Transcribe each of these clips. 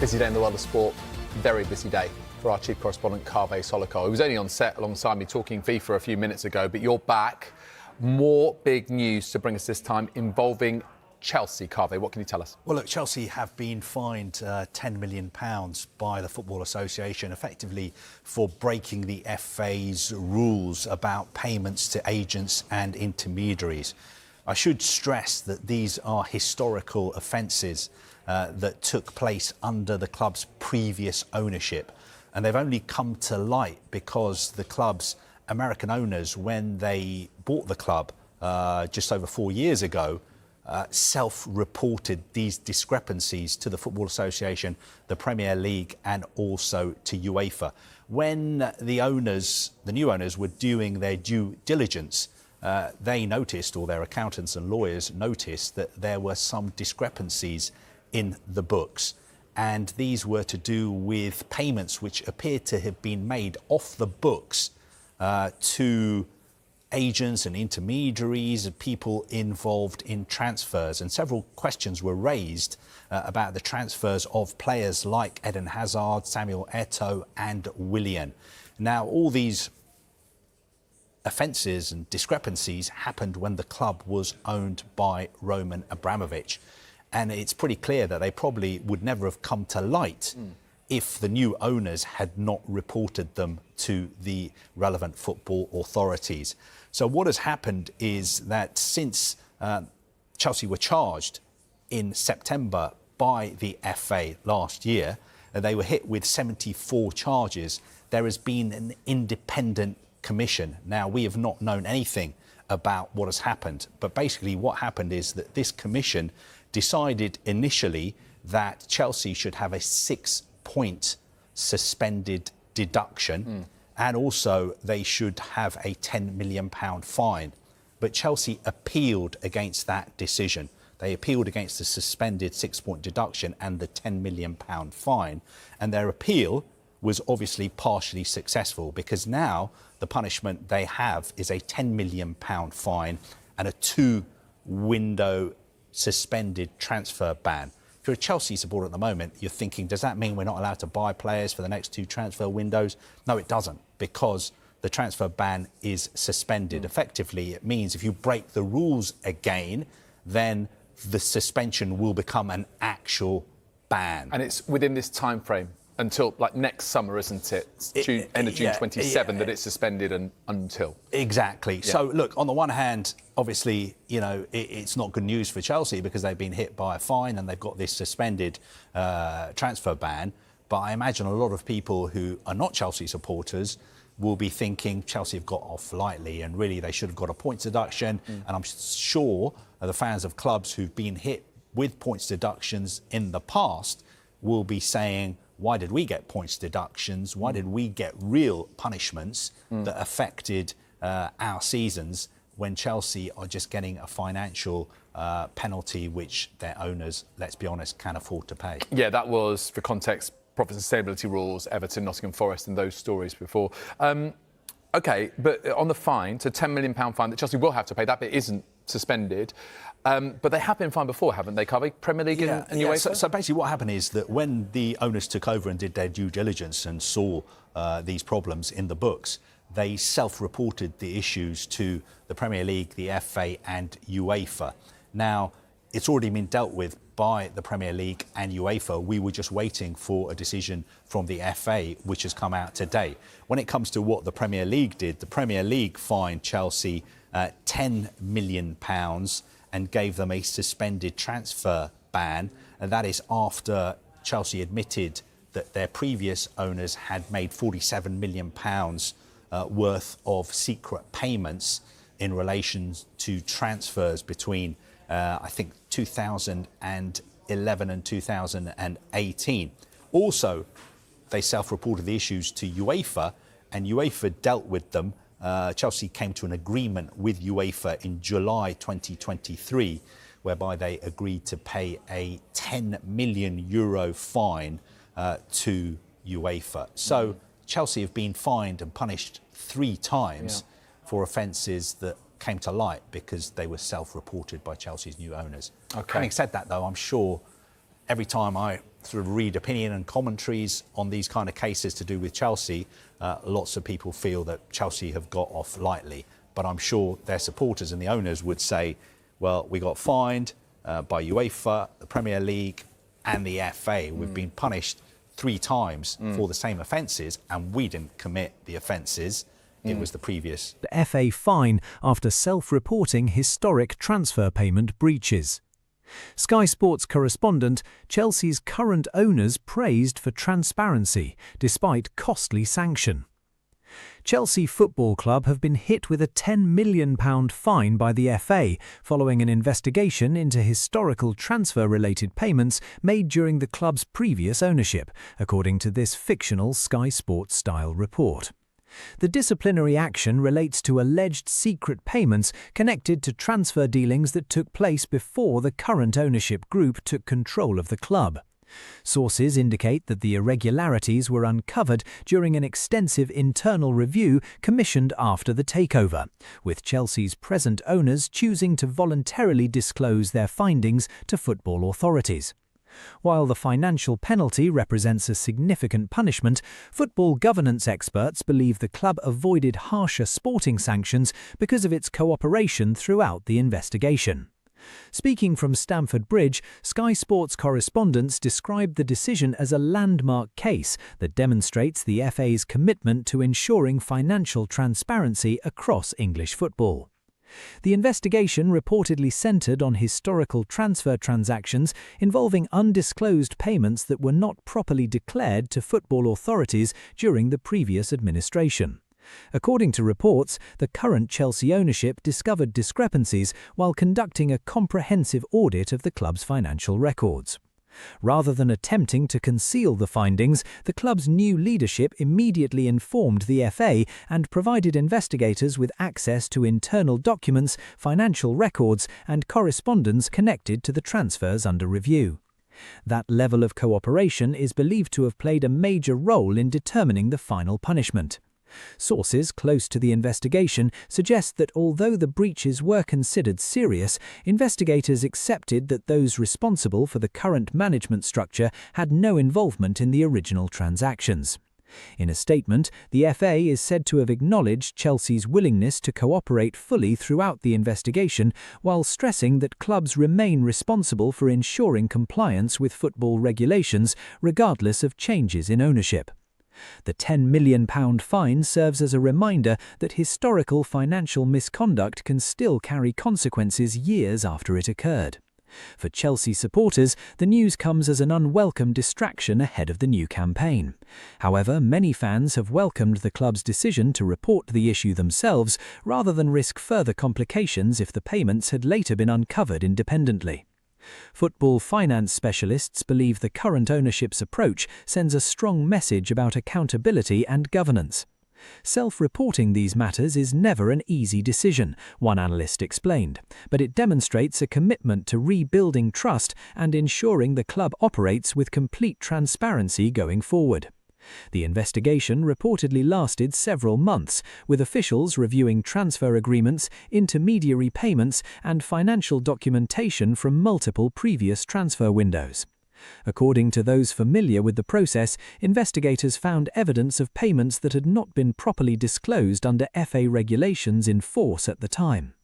Busy day in the world of sport, very busy day for our chief correspondent, Kaveh Solokol. He was only on set alongside me talking FIFA a few minutes ago, but you're back. More big news to bring us this time involving Chelsea. Kaveh, what can you tell us? Well, look, Chelsea have been fined £10 million by the Football Association, effectively for breaking the FA's rules about payments to agents and intermediaries. I should stress that these are historical offences that took place under the club's previous ownership. And they've only come to light because the club's American owners, when they bought the club just over 4 years ago, self-reported these discrepancies to the Football Association, the Premier League and also to UEFA. When the new owners were doing their due diligence, they noticed, or their accountants and lawyers noticed, that there were some discrepancies in the books. And these were to do with payments which appeared to have been made off the books to agents and intermediaries and people involved in transfers. And several questions were raised about the transfers of players like Eden Hazard, Samuel Eto'o and Willian. Now, all these offences and discrepancies happened when the club was owned by Roman Abramovich. And it's pretty clear that they probably would never have come to light if the new owners had not reported them to the relevant football authorities. So what has happened is that since Chelsea were charged in September by the FA last year, they were hit with 74 charges. There has been an independent commission. Now, we have not known anything about what has happened, but basically what happened is that this commission decided initially that Chelsea should have a 6-point suspended deduction and also they should have a £10 million fine. But Chelsea appealed against that decision. They appealed against the suspended 6-point deduction and the £10 million fine. And their appeal was obviously partially successful because now the punishment they have is a £10 million fine and a 2-window suspended transfer ban. If you're a Chelsea supporter at the moment, you're thinking, does that mean we're not allowed to buy players for the next 2 transfer windows? No, it doesn't, because the transfer ban is suspended. Effectively, it means if you break the rules again, then the suspension will become an actual ban. And it's within this time frame until like next summer, isn't it? End of June 27 that it's suspended and until. Exactly. Yeah. So look, on the one hand, obviously, you know, it's not good news for Chelsea because they've been hit by a fine and they've got this suspended transfer ban. But I imagine a lot of people who are not Chelsea supporters will be thinking Chelsea have got off lightly and really they should have got a points deduction. And I'm sure the fans of clubs who've been hit with points deductions in the past will be saying, why did we get points deductions? Why did we get real punishments that affected our seasons when Chelsea are just getting a financial penalty which their owners, let's be honest, can afford to pay? Yeah, that was, for context, profit and sustainability rules, Everton, Nottingham Forest and those stories before. OK, but on the fine, so £10 million fine that Chelsea will have to pay, that bit isn't suspended. But they have been fined before, haven't they, Kaveh? Premier League and UEFA? So basically what happened is that when the owners took over and did their due diligence and saw these problems in the books, they self-reported the issues to the Premier League, the FA and UEFA. Now, it's already been dealt with by the Premier League and UEFA. We were just waiting for a decision from the FA, which has come out today. When it comes to what the Premier League did, the Premier League fined Chelsea £10 million and gave them a suspended transfer ban. And that is after Chelsea admitted that their previous owners had made £47 million worth of secret payments in relation to transfers between, I think, 2011 and 2018. Also, they self-reported the issues to UEFA, and UEFA dealt with them. Chelsea came to an agreement with UEFA in July 2023, whereby they agreed to pay a €10 million fine to UEFA. So Chelsea have been fined and punished 3 times for offences that came to light because they were self-reported by Chelsea's new owners. Okay. Having said that, though, I'm sure every time I sort of read opinion and commentaries on these kind of cases to do with Chelsea, lots of people feel that Chelsea have got off lightly. But I'm sure their supporters and the owners would say, well, we got fined by UEFA, the Premier League and the FA. We've been punished 3 times for the same offences, and we didn't commit the offences. It was the previous. The FA fine after self-reporting historic transfer payment breaches. Sky Sports correspondent, Chelsea's current owners praised for transparency despite costly sanction. Chelsea Football Club have been hit with a £10 million fine by the FA following an investigation into historical transfer-related payments made during the club's previous ownership, according to this fictional Sky Sports-style report. The disciplinary action relates to alleged secret payments connected to transfer dealings that took place before the current ownership group took control of the club. Sources indicate that the irregularities were uncovered during an extensive internal review commissioned after the takeover, with Chelsea's present owners choosing to voluntarily disclose their findings to football authorities. While the financial penalty represents a significant punishment, football governance experts believe the club avoided harsher sporting sanctions because of its cooperation throughout the investigation. Speaking from Stamford Bridge, Sky Sports correspondents described the decision as a landmark case that demonstrates the FA's commitment to ensuring financial transparency across English football. The investigation reportedly centred on historical transfer transactions involving undisclosed payments that were not properly declared to football authorities during the previous administration. According to reports, the current Chelsea ownership discovered discrepancies while conducting a comprehensive audit of the club's financial records. Rather than attempting to conceal the findings, the club's new leadership immediately informed the FA and provided investigators with access to internal documents, financial records, and correspondence connected to the transfers under review. That level of cooperation is believed to have played a major role in determining the final punishment. Sources close to the investigation suggest that although the breaches were considered serious, investigators accepted that those responsible for the current management structure had no involvement in the original transactions. In a statement, the FA is said to have acknowledged Chelsea's willingness to cooperate fully throughout the investigation, while stressing that clubs remain responsible for ensuring compliance with football regulations regardless of changes in ownership. The £10 million fine serves as a reminder that historical financial misconduct can still carry consequences years after it occurred. For Chelsea supporters, the news comes as an unwelcome distraction ahead of the new campaign. However, many fans have welcomed the club's decision to report the issue themselves rather than risk further complications if the payments had later been uncovered independently. Football finance specialists believe the current ownership's approach sends a strong message about accountability and governance. Self-reporting these matters is never an easy decision, one analyst explained, but it demonstrates a commitment to rebuilding trust and ensuring the club operates with complete transparency going forward. The investigation reportedly lasted several months, with officials reviewing transfer agreements, intermediary payments, and financial documentation from multiple previous transfer windows. According to those familiar with the process, investigators found evidence of payments that had not been properly disclosed under FA regulations in force at the time.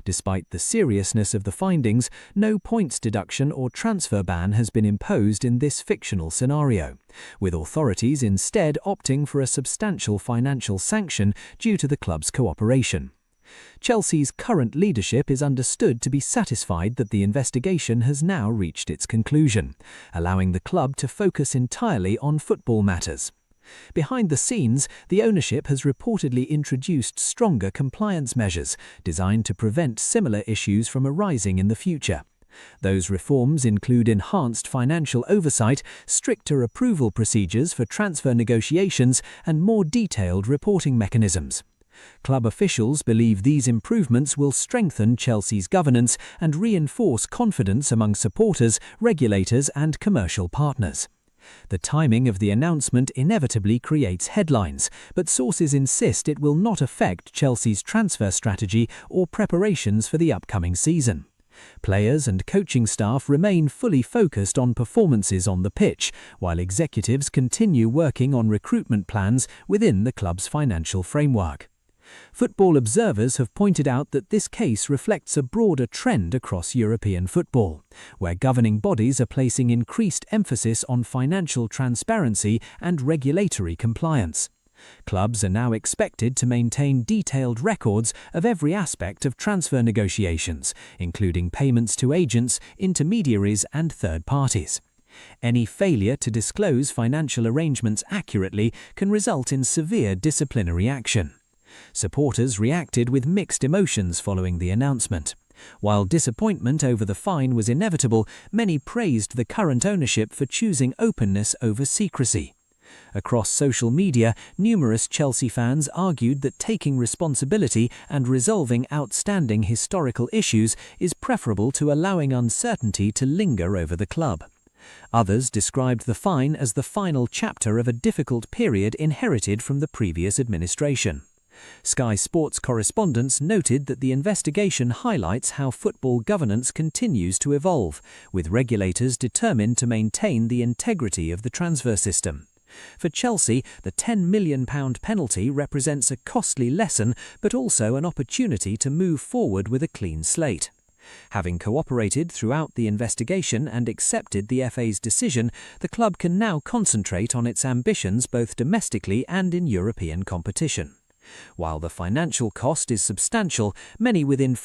Despite the seriousness of the findings, no points deduction or transfer ban has been imposed in this fictional scenario, with authorities instead opting for a substantial financial sanction due to the club's cooperation. Chelsea's current leadership is understood to be satisfied that the investigation has now reached its conclusion, allowing the club to focus entirely on football matters. Behind the scenes, the ownership has reportedly introduced stronger compliance measures designed to prevent similar issues from arising in the future. Those reforms include enhanced financial oversight, stricter approval procedures for transfer negotiations, and more detailed reporting mechanisms. Club officials believe these improvements will strengthen Chelsea's governance and reinforce confidence among supporters, regulators, and commercial partners. The timing of the announcement inevitably creates headlines, but sources insist it will not affect Chelsea's transfer strategy or preparations for the upcoming season. Players and coaching staff remain fully focused on performances on the pitch, while executives continue working on recruitment plans within the club's financial framework. Football observers have pointed out that this case reflects a broader trend across European football, where governing bodies are placing increased emphasis on financial transparency and regulatory compliance. Clubs are now expected to maintain detailed records of every aspect of transfer negotiations, including payments to agents, intermediaries, and third parties. Any failure to disclose financial arrangements accurately can result in severe disciplinary action. Supporters reacted with mixed emotions following the announcement. While disappointment over the fine was inevitable, many praised the current ownership for choosing openness over secrecy. Across social media, numerous Chelsea fans argued that taking responsibility and resolving outstanding historical issues is preferable to allowing uncertainty to linger over the club. Others described the fine as the final chapter of a difficult period inherited from the previous administration. Sky Sports correspondents noted that the investigation highlights how football governance continues to evolve, with regulators determined to maintain the integrity of the transfer system. For Chelsea, the £10 million penalty represents a costly lesson, but also an opportunity to move forward with a clean slate. Having cooperated throughout the investigation and accepted the FA's decision, the club can now concentrate on its ambitions both domestically and in European competition. While the financial cost is substantial, many within